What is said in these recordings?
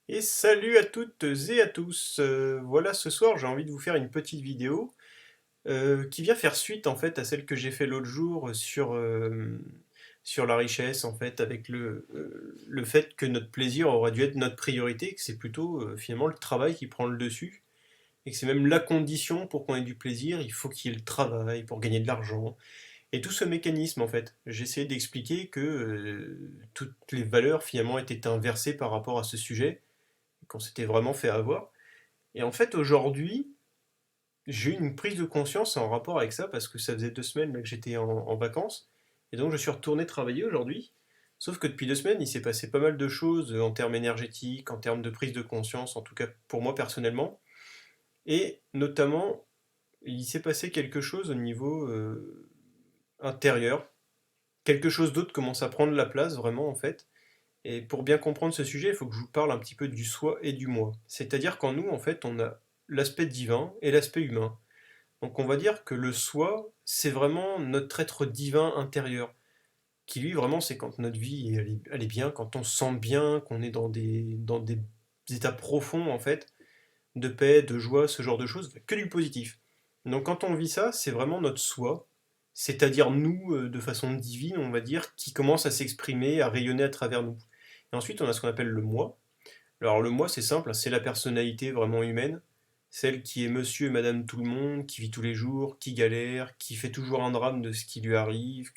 Et salut à toutes et à tous. Voilà, ce soir j'ai envie de vous faire une petite vidéo qui vient faire suite en fait à celle que j'ai fait l'autre jour sur la richesse en fait, avec le fait que notre plaisir aurait dû être notre priorité, que c'est plutôt finalement le travail qui prend le dessus, et que c'est même la condition pour qu'on ait du plaisir, il faut qu'il y ait le travail pour gagner de l'argent. Et tout ce mécanisme en fait, j'essayais d'expliquer que toutes les valeurs finalement étaient inversées par rapport à ce sujet, qu'on s'était vraiment fait avoir. Et en fait, aujourd'hui, j'ai eu une prise de conscience en rapport avec ça, parce que ça faisait 2 semaines là, que j'étais en vacances, et donc je suis retourné travailler aujourd'hui. Sauf que depuis 2 semaines, il s'est passé pas mal de choses en termes énergétiques, en termes de prise de conscience, en tout cas pour moi personnellement. Et notamment, il s'est passé quelque chose au niveau intérieur. Quelque chose d'autre commence à prendre la place, vraiment, en fait. Et pour bien comprendre ce sujet, il faut que je vous parle un petit peu du soi et du moi. C'est-à-dire qu'en nous, en fait, on a l'aspect divin et l'aspect humain. Donc on va dire que le soi, c'est vraiment notre être divin intérieur, qui lui, vraiment, c'est quand notre vie elle est bien, quand on se sent bien, qu'on est dans des états profonds, en fait, de paix, de joie, ce genre de choses, que du positif. Donc quand on vit ça, c'est vraiment notre soi, c'est-à-dire nous, de façon divine, on va dire, qui commence à s'exprimer, à rayonner à travers nous. Et ensuite, on a ce qu'on appelle le moi. Alors le moi, c'est simple, hein, c'est la personnalité vraiment humaine, celle qui est monsieur et madame tout le monde, qui vit tous les jours, qui galère, qui fait toujours un drame de ce qui lui arrive,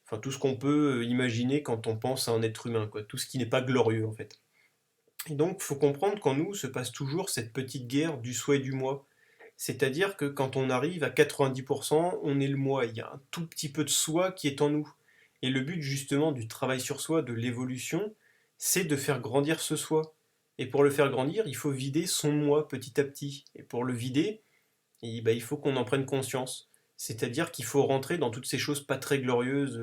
enfin tout ce qu'on peut imaginer quand on pense à un être humain, quoi, tout ce qui n'est pas glorieux en fait. Et donc, il faut comprendre qu'en nous se passe toujours cette petite guerre du soi et du moi. C'est-à-dire que quand on arrive à 90%, on est le moi. Il y a un tout petit peu de soi qui est en nous. Et le but justement du travail sur soi, de l'évolution, c'est de faire grandir ce soi. Et pour le faire grandir, il faut vider son moi petit à petit. Et pour le vider, il faut qu'on en prenne conscience. C'est-à-dire qu'il faut rentrer dans toutes ces choses pas très glorieuses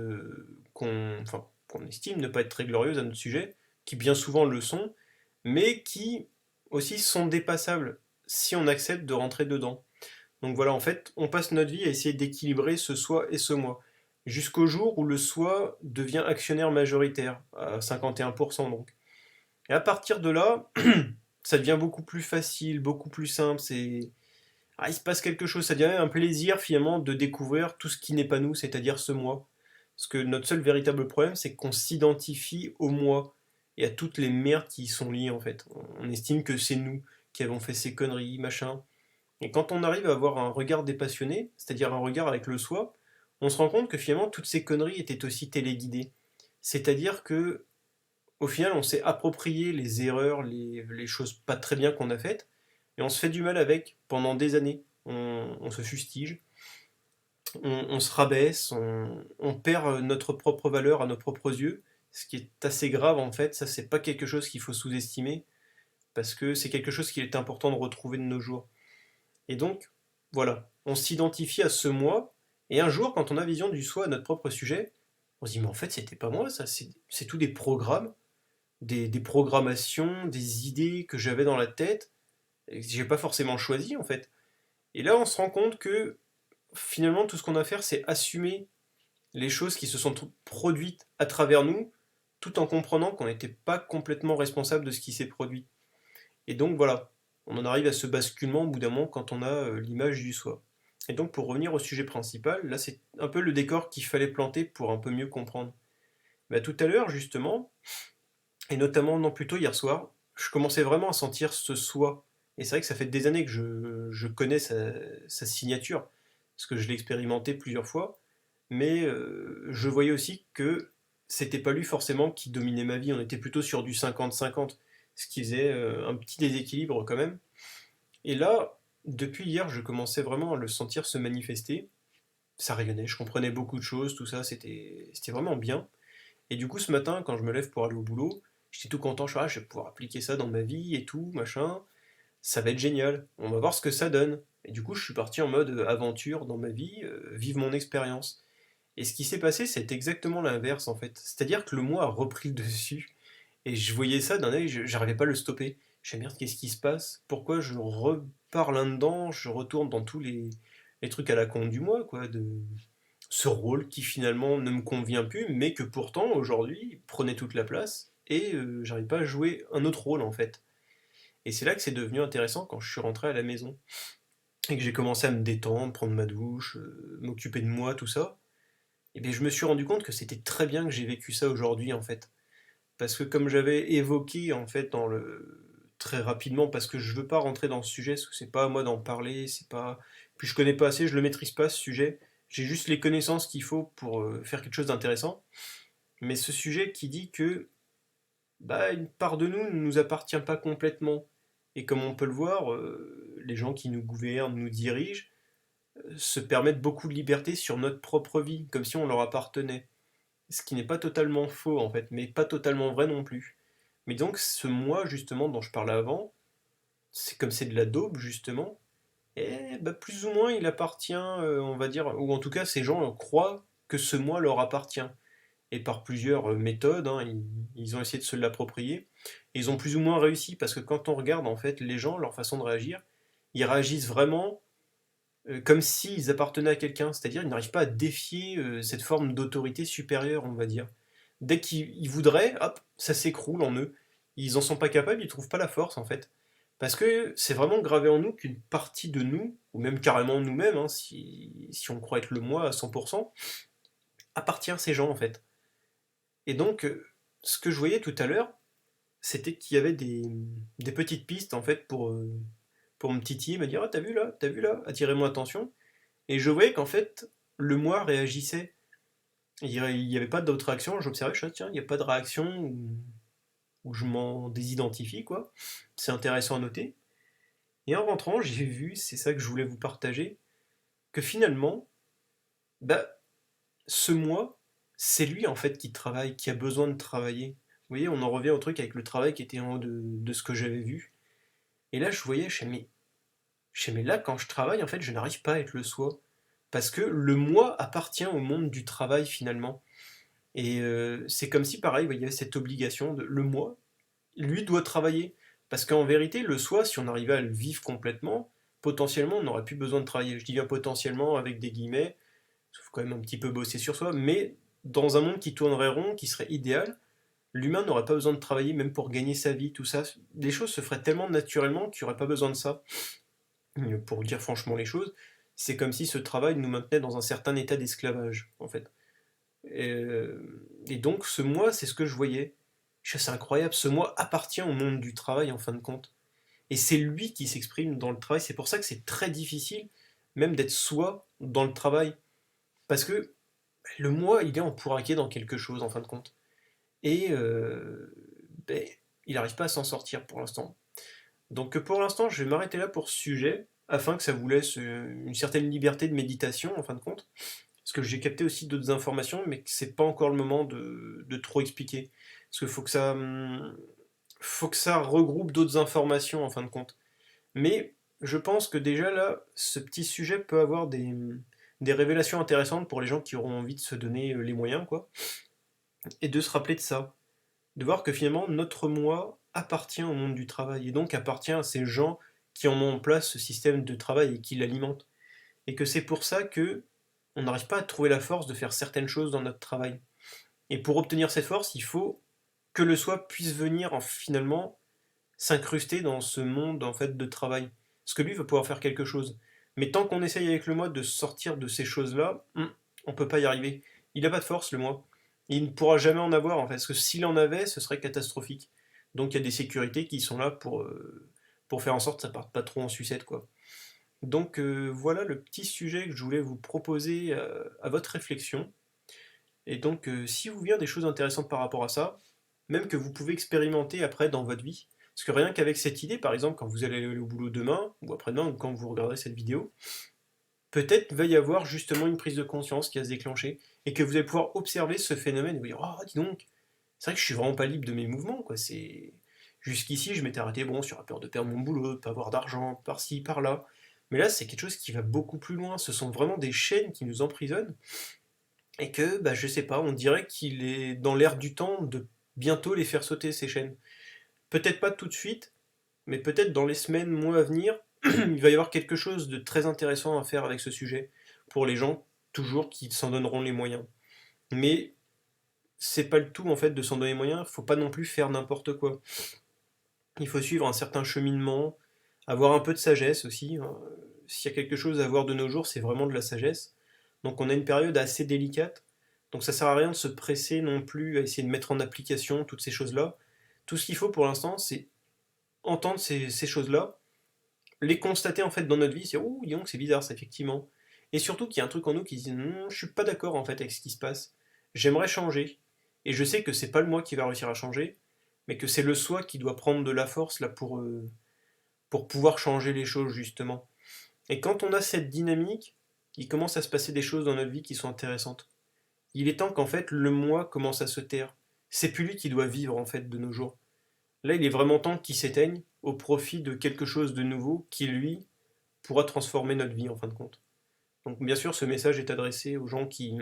qu'on estime ne pas être très glorieuses à notre sujet, qui bien souvent le sont, mais qui aussi sont dépassables si on accepte de rentrer dedans. Donc voilà, en fait, on passe notre vie à essayer d'équilibrer ce soi et ce moi, jusqu'au jour où le soi devient actionnaire majoritaire, à 51% donc. Et à partir de là, ça devient beaucoup plus facile, beaucoup plus simple, il se passe quelque chose, ça devient un plaisir finalement de découvrir tout ce qui n'est pas nous, c'est-à-dire ce moi. Parce que notre seul véritable problème, c'est qu'on s'identifie au moi et à toutes les merdes qui y sont liées en fait. On estime que c'est nous qui avons fait ces conneries, machin. Et quand on arrive à avoir un regard dépassionné, c'est-à-dire un regard avec le soi, on se rend compte que finalement toutes ces conneries étaient aussi téléguidées. C'est-à-dire que au final, on s'est approprié les erreurs, les choses pas très bien qu'on a faites, et on se fait du mal avec pendant des années. On se fustige, on se rabaisse, on perd notre propre valeur à nos propres yeux, ce qui est assez grave en fait. Ça, c'est pas quelque chose qu'il faut sous-estimer, parce que c'est quelque chose qu'il est important de retrouver de nos jours. Et donc, voilà, on s'identifie à ce moi, et un jour, quand on a vision du soi à notre propre sujet, on se dit, mais en fait, c'était pas moi, ça, c'est tout des programmes, des programmations, des idées que j'avais dans la tête, et que j'ai pas forcément choisi en fait. Et là, on se rend compte que finalement, tout ce qu'on a à faire, c'est assumer les choses qui se sont produites à travers nous, tout en comprenant qu'on n'était pas complètement responsable de ce qui s'est produit. Et donc voilà, on en arrive à ce basculement au bout d'un moment quand on a l'image du soi. Et donc pour revenir au sujet principal, là c'est un peu le décor qu'il fallait planter pour un peu mieux comprendre. Bah, tout à l'heure justement, et notamment non plutôt hier soir, je commençais vraiment à sentir ce soi. Et c'est vrai que ça fait des années que je connais sa signature, parce que je l'ai expérimenté plusieurs fois, mais je voyais aussi que c'était pas lui forcément qui dominait ma vie, on était plutôt sur du 50-50, ce qui faisait un petit déséquilibre quand même. Et là, depuis hier, je commençais vraiment à le sentir se manifester, ça rayonnait, je comprenais beaucoup de choses, tout ça, c'était vraiment bien. Et du coup, ce matin, quand je me lève pour aller au boulot, j'étais tout content, je vais pouvoir appliquer ça dans ma vie et tout, machin, ça va être génial, on va voir ce que ça donne. Et du coup, je suis parti en mode aventure dans ma vie, vive mon expérience. Et ce qui s'est passé, c'est exactement l'inverse en fait. C'est-à-dire que le moi a repris le dessus, et je voyais ça d'un œil, j'arrivais pas à le stopper. Je me merde, qu'est-ce qui se passe? Pourquoi je repars là-dedans, je retourne dans tous les trucs à la con du moi, quoi, de ce rôle qui finalement ne me convient plus, mais que pourtant aujourd'hui prenait toute la place, et j'arrive pas à jouer un autre rôle en fait. Et c'est là que c'est devenu intéressant quand je suis rentré à la maison et que j'ai commencé à me détendre, prendre ma douche, m'occuper de moi, tout ça. Et bien je me suis rendu compte que c'était très bien que j'ai vécu ça aujourd'hui en fait. Parce que comme j'avais évoqué en fait dans le très rapidement, parce que je veux pas rentrer dans ce sujet, parce que c'est pas à moi d'en parler, c'est pas. Puis je connais pas assez, je le maîtrise pas ce sujet. J'ai juste les connaissances qu'il faut pour faire quelque chose d'intéressant. Mais ce sujet qui dit que bah, une part de nous ne nous appartient pas complètement. Et comme on peut le voir, les gens qui nous gouvernent, nous dirigent, se permettent beaucoup de liberté sur notre propre vie, comme si on leur appartenait. Ce qui n'est pas totalement faux en fait, mais pas totalement vrai non plus. Mais donc ce moi justement dont je parlais avant, c'est comme c'est de la daube justement, et bah, plus ou moins il appartient, on va dire, ou en tout cas ces gens croient que ce moi leur appartient. Et par plusieurs méthodes, hein, ils ont essayé de se l'approprier. Et ils ont plus ou moins réussi, parce que quand on regarde en fait les gens, leur façon de réagir, ils réagissent vraiment comme s'ils appartenaient à quelqu'un, c'est-à-dire ils n'arrivent pas à défier cette forme d'autorité supérieure, on va dire. Dès qu'ils voudraient, hop, ça s'écroule en eux. Ils en sont pas capables, ils trouvent pas la force en fait. Parce que c'est vraiment gravé en nous qu'une partie de nous, ou même carrément nous-mêmes, hein, si on croit être le moi à 100%, appartient à ces gens en fait. Et donc, ce que je voyais tout à l'heure, c'était qu'il y avait des petites pistes en fait pour me titiller, me dire: ah, t'as vu là, attirer mon attention. Et je voyais qu'en fait, le moi réagissait. Il n'y avait pas d'autre réaction, j'observais, je me tiens, il n'y a pas de réaction où je m'en désidentifie, quoi. C'est intéressant à noter. Et en rentrant, j'ai vu, c'est ça que je voulais vous partager, que finalement, bah, ce moi, c'est lui en fait qui travaille, qui a besoin de travailler. Vous voyez, on en revient au truc avec le travail qui était en haut de ce que j'avais vu. Et là, je voyais, je sais, mais là, quand je travaille, en fait, je n'arrive pas à être le soi. Parce que le moi appartient au monde du travail finalement. Et c'est comme si, pareil, il y avait cette obligation de le moi, lui doit travailler. Parce qu'en vérité, le soi, si on arrivait à le vivre complètement, potentiellement, on n'aurait plus besoin de travailler. Je dis bien potentiellement avec des guillemets, il faut quand même un petit peu bosser sur soi, mais dans un monde qui tournerait rond, qui serait idéal, l'humain n'aurait pas besoin de travailler même pour gagner sa vie, tout ça. Les choses se feraient tellement naturellement qu'il n'y aurait pas besoin de ça. Pour dire franchement les choses, c'est comme si ce travail nous maintenait dans un certain état d'esclavage, en fait. Et donc, ce moi, c'est ce que je voyais. C'est incroyable, ce moi appartient au monde du travail, en fin de compte. Et c'est lui qui s'exprime dans le travail. C'est pour ça que c'est très difficile, même d'être soi dans le travail. Parce que le moi, il est empouraqué dans quelque chose, en fin de compte. Et ben, il n'arrive pas à s'en sortir pour l'instant. Donc pour l'instant, je vais m'arrêter là pour ce sujet, afin que ça vous laisse une certaine liberté de méditation, en fin de compte. Parce que j'ai capté aussi d'autres informations, mais que c'est pas encore le moment de trop expliquer. Parce qu'il faut que ça regroupe d'autres informations, en fin de compte. Mais je pense que déjà là, ce petit sujet peut avoir des révélations intéressantes pour les gens qui auront envie de se donner les moyens, quoi. Et de se rappeler de ça. De voir que finalement notre moi appartient au monde du travail et donc appartient à ces gens qui en ont en place ce système de travail et qui l'alimentent. Et que c'est pour ça que on n'arrive pas à trouver la force de faire certaines choses dans notre travail. Et pour obtenir cette force, il faut que le soi puisse venir finalement s'incruster dans ce monde en fait de travail. Parce que lui va pouvoir faire quelque chose. Mais tant qu'on essaye avec le moi de sortir de ces choses-là, on peut pas y arriver. Il n'a pas de force, le moi. Il ne pourra jamais en avoir, en fait. Parce que s'il en avait, ce serait catastrophique. Donc il y a des sécurités qui sont là pour faire en sorte que ça parte pas trop en sucette, quoi. Donc voilà le petit sujet que je voulais vous proposer à votre réflexion. Et donc si vous vient des choses intéressantes par rapport à ça, même que vous pouvez expérimenter après dans votre vie, parce que rien qu'avec cette idée, par exemple, quand vous allez aller au boulot demain, ou après-demain, ou quand vous regarderez cette vidéo, peut-être va y avoir justement une prise de conscience qui va se déclencher, et que vous allez pouvoir observer ce phénomène et vous dire: oh, dis donc, c'est vrai que je suis vraiment pas libre de mes mouvements, quoi. C'est. Jusqu'ici, je m'étais arrêté, bon, sur la peur de perdre mon boulot, de pas avoir d'argent, par-ci, par-là. Mais là, c'est quelque chose qui va beaucoup plus loin. Ce sont vraiment des chaînes qui nous emprisonnent, et que, bah, je sais pas, on dirait qu'il est dans l'air du temps de bientôt les faire sauter, ces chaînes. Peut-être pas tout de suite, mais peut-être dans les semaines, mois à venir, il va y avoir quelque chose de très intéressant à faire avec ce sujet, pour les gens, toujours, qui s'en donneront les moyens. Mais c'est pas le tout en fait de s'en donner moyen, faut pas non plus faire n'importe quoi. Il faut suivre un certain cheminement, avoir un peu de sagesse aussi, hein. S'il y a quelque chose à avoir de nos jours, c'est vraiment de la sagesse. Donc on a une période assez délicate, donc ça sert à rien de se presser non plus à essayer de mettre en application toutes ces choses-là. Tout ce qu'il faut pour l'instant, c'est entendre ces choses-là, les constater en fait dans notre vie, c'est oh, dis donc, c'est bizarre ça, effectivement. Et surtout qu'il y a un truc en nous qui dit non, je suis pas d'accord en fait avec ce qui se passe. J'aimerais changer. Et je sais que c'est pas le moi qui va réussir à changer, mais que c'est le soi qui doit prendre de la force là pour pouvoir changer les choses justement. Et quand on a cette dynamique, il commence à se passer des choses dans notre vie qui sont intéressantes. Il est temps qu'en fait le moi commence à se taire. C'est plus lui qui doit vivre en fait de nos jours. Là, il est vraiment temps qu'il s'éteigne au profit de quelque chose de nouveau qui, lui, pourra transformer notre vie en fin de compte. Donc bien sûr, ce message est adressé aux gens qui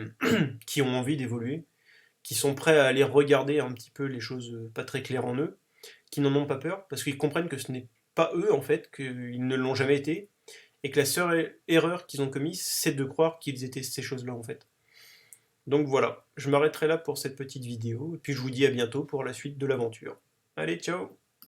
ont envie d'évoluer, qui sont prêts à aller regarder un petit peu les choses pas très claires en eux, qui n'en ont pas peur, parce qu'ils comprennent que ce n'est pas eux, en fait, qu'ils ne l'ont jamais été, et que la seule erreur qu'ils ont commise, c'est de croire qu'ils étaient ces choses-là, en fait. Donc voilà, je m'arrêterai là pour cette petite vidéo, et puis je vous dis à bientôt pour la suite de l'aventure. Allez, ciao!